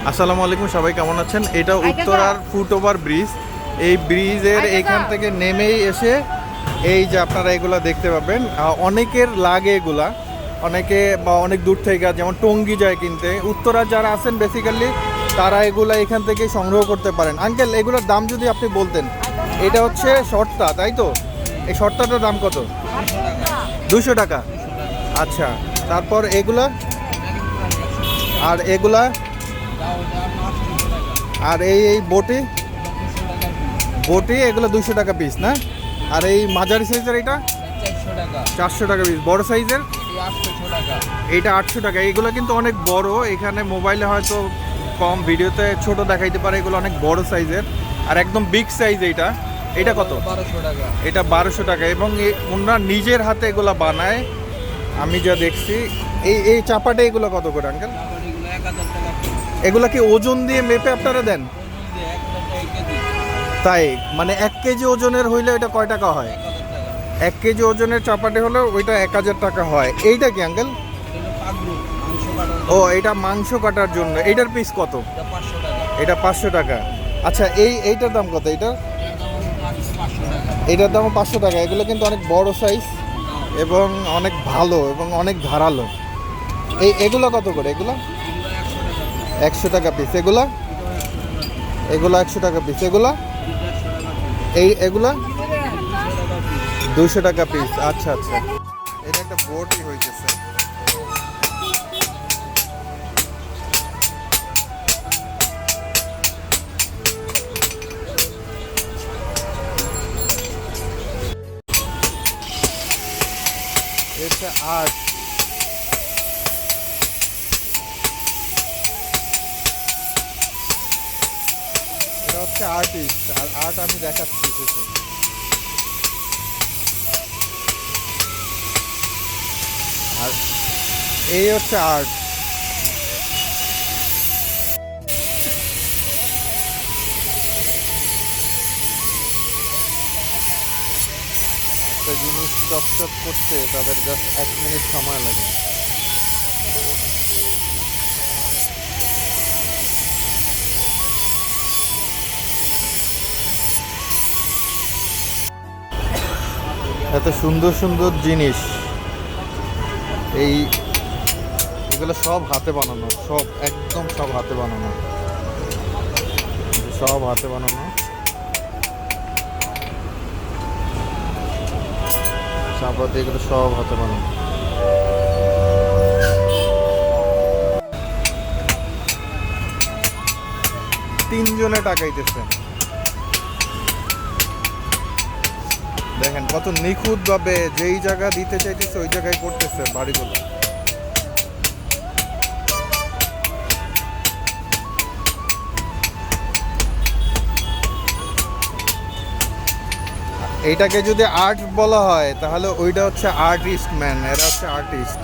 আসসালামু আলাইকুম, সবাই কেমন আছেন? এটা উত্তরার ফুটওভার ব্রিজ। এই ব্রিজের এখান থেকে নেমেই এসে এই যে আপনারা এগুলা দেখতে পাবেন। অনেকের লাগে এগুলা, অনেকে বা অনেক দূর থেকে যেমন টঙ্গী যায় কিনতে। উত্তরার যারা আছেন বেসিক্যালি তারা এগুলা এখান থেকে সংগ্রহ করতে পারেন। আঙ্কেল, এগুলোর দাম যদি আপনি বলতেন। এটা হচ্ছে শর্টটা, তাই তো? এই শর্টটার দাম কত? 200 টাকা। আচ্ছা, তারপর এগুলা আর এগুলা আর এই বটি বটি এগুলো 200 টাকা পিস না? আর এই মাঝারি সাইজের এটা 400 টাকা পিস। বড় সাইজের এইটা 800 টাকা। এইগুলো কিন্তু অনেক বড়, এখানে মোবাইলে হয়তো কম, ভিডিওতে ছোট দেখাইতে পারে। এগুলো অনেক বড় সাইজের আর একদম বিগ সাইজ। এটা কত? 1200 টাকা। এটা 1200 টাকা। এবং ওনারা নিজের হাতে এগুলো বানায়, আমি যা দেখছি। এই চাপাটে এগুলো কত করে আঙ্কেল? এগুলা কি ওজন দিয়ে মেপে আপনারা দেন? তাই মানে 1 কেজি ওজনের হইলে এটা কয় টাকা হয়? 1 কেজি ওজনের চাপাটি হলে ওইটা 1000 টাকা হয়। এইটা কি আঙ্কেল? ও, এটা মাংস কাটার জন্য। এইটার পিস কত? এটা 500 টাকা। আচ্ছা, এইটার দাম কত? এইটার দাম 500 টাকা। এগুলো কিন্তু অনেক বড় সাইজ এবং অনেক ভালো এবং অনেক ধারালো। এগুলো কত করে? এগুলো 100 টাকা পিস। এগুলো 100 টাকা পিস। এগুলা 200 টাকা পিস। আচ্ছা আচ্ছা, এটা একটা বোটই হইতেছে। এটা আর্ট। এটা হচ্ছে আর্টিস্ট, আর আর্ট আমি দেখাচ্ছি কিছু। আর এই হচ্ছে আর্ট। একটা জিনিস চকচক করছে, তাদের জাস্ট 1 মিনিট সময় লাগে। এত সুন্দর সুন্দর জিনিস। এগুলো সব হাতে বানানো, সব একদম সব হাতে বানানো, সব হাতে বানানো। চাপাতি এগুলো সব হাতে বানানো। 3 জনে টাকাইতেছে। দেখেন কত নিখুঁত ভাবে যেই জায়গা দিতে চাইতেছে ওই জায়গায় করতেছে বাড়িগুলো। এইটাকে যদি আর্ট বলা হয় তাহলে ওইটা হচ্ছে আর্টিস্ট ম্যান, এরা হচ্ছে আর্টিস্ট।